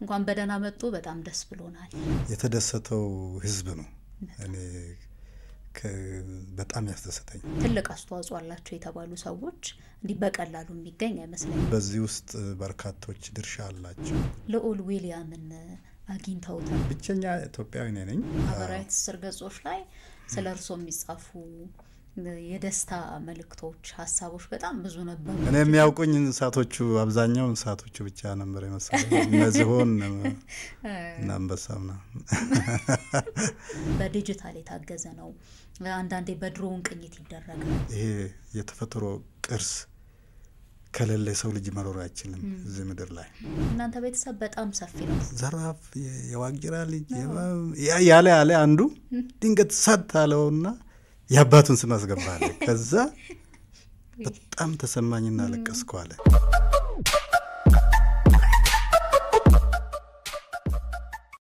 እንኳን በደህና መጡ። በጣም ደስ ብሎናል። የተደሰተው ህዝብ ነው። እኔ በጣም ያስደሰተኝ ትልቅ አስተዋጽኦ አላቸው የተባሉ ሰዎች እንዲህ በቀላሉ የሚገኝ አይመስለኝም። በዚህ ውስጥ በርካቶች ድርሻ አላቸው። ልዑል ዊሊያምን አግኝተውታል። ብቸኛ ኢትዮጵያዊ ነኝ። ማህበራዊ ትስስር ገጾች ላይ ስለ እርሶ የሚጻፉ የደስታ መልእክቶች፣ ሀሳቦች በጣም ብዙ ነበሩ። እኔ የሚያውቁኝ እንስሳቶቹ አብዛኛው እንስሳቶቹ ብቻ ነበር የመሰለኝ። እነዚህን እና አንበሳምና በዲጂታል የታገዘ ነው። አንዳንዴ በድሮን ቅኝት ይደረጋል። ይሄ የተፈጥሮ ቅርስ ከሌለ ሰው ልጅ መኖር አይችልም እዚህ ምድር ላይ። እናንተ ቤተሰብ በጣም ሰፊ ነው። ዘራፍ የዋግጅራ ልጅ ያለ አንዱ ድንገት ሰጥ አለውና የአባቱን ስም አስገባለ። ከዛ በጣም ተሰማኝና ለቀስኩ አለ።